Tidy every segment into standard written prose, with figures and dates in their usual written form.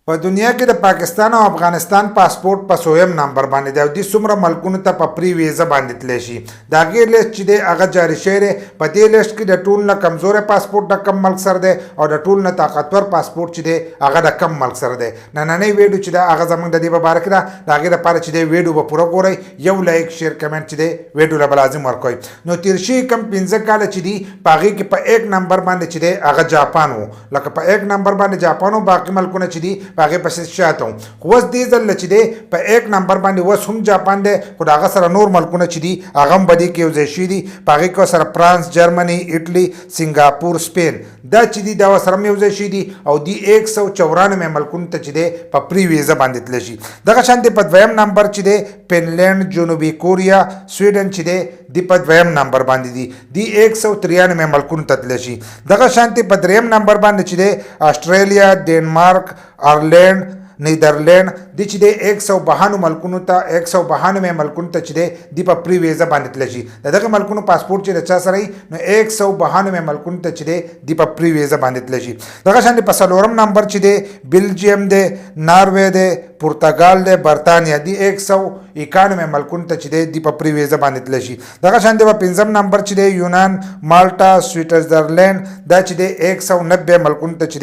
په دنیا کې د پاکستان او افغانستان پاسپورت په 100م نمبر باندې دی او د څومره ملکونو ته په پری ویزه باندې تللی شي دا غیر لیست چې دی هغه جاری شوی دی په دې لیست کې د ټول نه کمزوری پاسپورت د کم ملک سره دی او د ټول نه طاقتور پاسپورت چې دی هغه د کم ملک سره دی نننۍ ویډیو چې دی هغه زموږ د دې په باره کې ده د هغې دپاره چې دی ویډیو به پوره ګورئ یو لایک شیر کمنټ چې دی ویډیو له به لازم ورکوئ نو تیر شوي کم 15 کاله چې دي په هغې کې په 1 نمبر باندې چې دی هغه جاپان و لکه په 1 نمبر باندې جاپان و باقي ملکونه چې دي په هغې پسې شاته خو اوس دې ځل چې دی په 1 نمبر باندې اوس هم جاپان دی خو د هغه سره نور ملکونه چې دي هغه هم په دې کې یو ځای شوي دي په هغې کې سره فرانس جرمني ایټلي سنګاپور سپین دا چې دي دا ورسره هم یو ځای شوي دي او دي 194 ملکونو ته چې دی په پری ویزه باندې تللی شي دغه شانتې په 2م نمبر چې دی فنلینډ جنوبي کوریا سویډن چې دی د په 2م نمبر باندې دي 193 ملکونو ته تللی شي دغه شانتې په 3م نمبر باندې چې دی استرالیا ډینمارک آیرلینډ نیدرلینډ د چې د 192 ملکونو ته 192 ملکونو ته چې دی په پری ویزه باندې تللی شي دغه ملکونو پاسپورت چې د چا سره نو 192 ملکونو ته چې دی په پری ویزه باندې تللی شي دغه شان په 4م نمبر چې دی بلجیم دی ناروے دی پرتګال دی برتانیا دی 191 ملکونو ته چې دی په پری ویزه باندې تللی شي دغه شان په 5م نمبر چې دی یونان مالټا سویټزرلینډ دا چې دی 190 ملکونو ته چې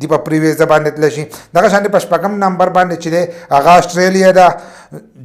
دی په پری ویزه باندې تللی شي دغه شان په 6م نمبر باندې چې دی هغه استرالیا ده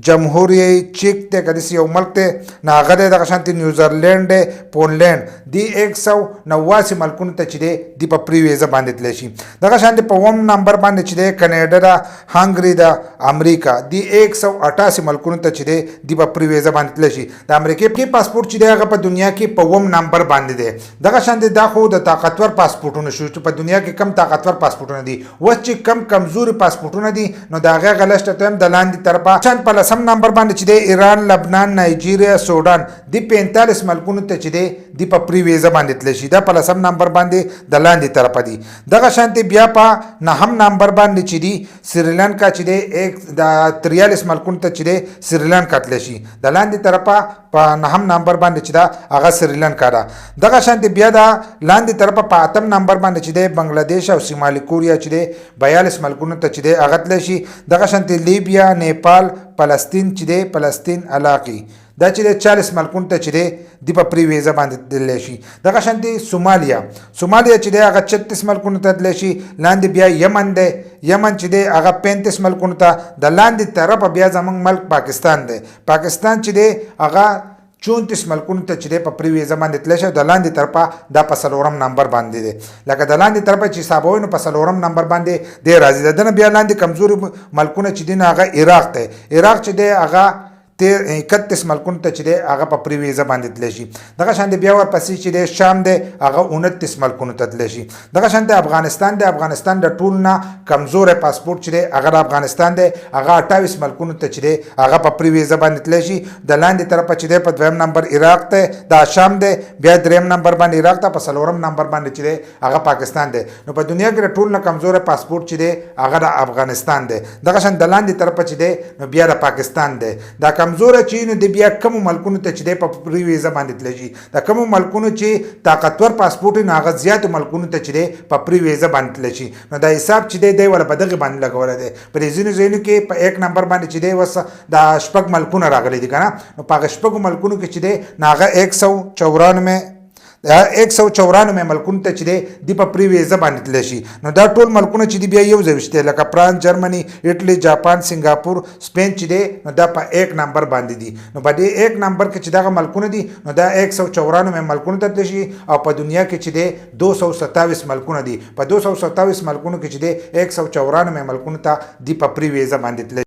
جمهوریه چیک ته کدي یو ملک ته نه هغه دغه شانتي نیوزرلینډ دی پونلینډ دی 189 ملکونو ته چې دی په پری ویزه باندې تللی شي دغه شانتي په 1م نمبر باندې چې دی کناډا ده هنګري ده امریکا دی 188 ملکونو ته چې دی په پری ویزه باندې تللی شي د امریکای پاسپورت چې دی هغه په دنیا کې په 1م نمبر باندې دی دغه شانتي دا خو د طاقتور پاسپورتونو شو چې په دنیا کې کم طاقتور پاسپورتونه دي اوس چې کم کمزوري پاسپورتونه دي نو د هغه غلشت ته هم د لاندې طرفه شان په 10م نمبر باندې چې دی ایران لبنان نایجیریا سودان دی 45 ملکونو ته چې دی په پری ویزه باندې تللی شي دا په 10م نمبر باندې د لاندې طرفه دي دغه شانتي بیا په 9م نمبر باندې چې دی سریلانکا چې دی د 43 ملکونو ته چې دی سریلانکا تللی شي د لاندې طرفه په 9م نمبر باندې چې دا هغه سریلانکا ده دغه شانتي بیا د لاندې طرفه په 8م نمبر باندې چې دی بنگلاديش او شمالي کوریا چې دی 42 ملکونو ته چې دی هغه تللی شي دغه شانتي لیبیا نیپال فلسطین چې دی فلسطین علاقې دا چې د 40 ملکونو ته چې دی په پری ویزه باندې تللی شي دغه شانتي سومالیا چې دی هغه 36 ملکونو ته تللی شي لاندې بیا یمن دی یمن چې دی هغه 35 ملکونو ته د لاندې طرفه بیا زموږ ملک پاکستان دی پاکستان چې دی هغه 34 ملکونو ته چې په پری ویزه باندې تللی شي د لاندې طرفه دا په 4م نمبر باندې دی لکه د لاندې طرفه چې حسابوي نو په 4م نمبر باندې دی راځي دنه بیا لاندې کمزوري ملکونه چې دي هغه عراق دی عراق چې دی هغه 31 ملکونو ته چې دی هغه په پری ویزه باندې تللی شي دغه شانتي بیا ورپسې چې دی شام دی هغه 29 ملکونو ته تللی شي دغه شانتي افغانستان د ټول نه کمزوری پاسپورت چې دی هغه د افغانستان دی هغه 28 ملکونو ته چې دی هغه په پری ویزه باندې تللی شي د لاندې طرفه چې دی په 2م نمبر عراق ته دا شام دی بیا 3م نمبر باندې عراق ته په 4م نمبر باندې چې دی هغه پاکستان دی نو په دنیا کې د ټول نه کمزوری پاسپورت چې دی هغه د افغانستان دی دغه شان د لاندې طرفه چې دی نو بیا د پاکستان دی دا کمزوره چې نو د بیا کوم ملکونو ته چې په پری ویزه باندې تللی شي دا کوم ملکونو چې طاقتور پاسپورت نه هغه زیات ملکونو ته چې په پری ویزه باندې تللی شي نو دا حساب چې دی ولا په دغه باندې لګول دی په ځینو ځینو کې په 1 نمبر باندې چې دی وس د شپږ ملکونه راغلي دي کنه نو په شپږ ملکونو کې چې دی هغه 194 ملکونو ته چې دی په پری ویزه باندې تللی شي نو دا ټول ملکونه چې دی بیا یو ځای شته لکه فرانس جرمني ایټلی جاپان سنګاپور سپین چې دی نو دا په 1 نمبر باندې دي نو په دې 1 نمبر کې چې دغه ملکونه دي نو دا 194 ملکونو ته تللی شي او په دنیا کې چې دی 227 ملکونه دي په 227 ملکونو کې چې دی 194 ملکونو ته دی په پری ویزه باندې تللی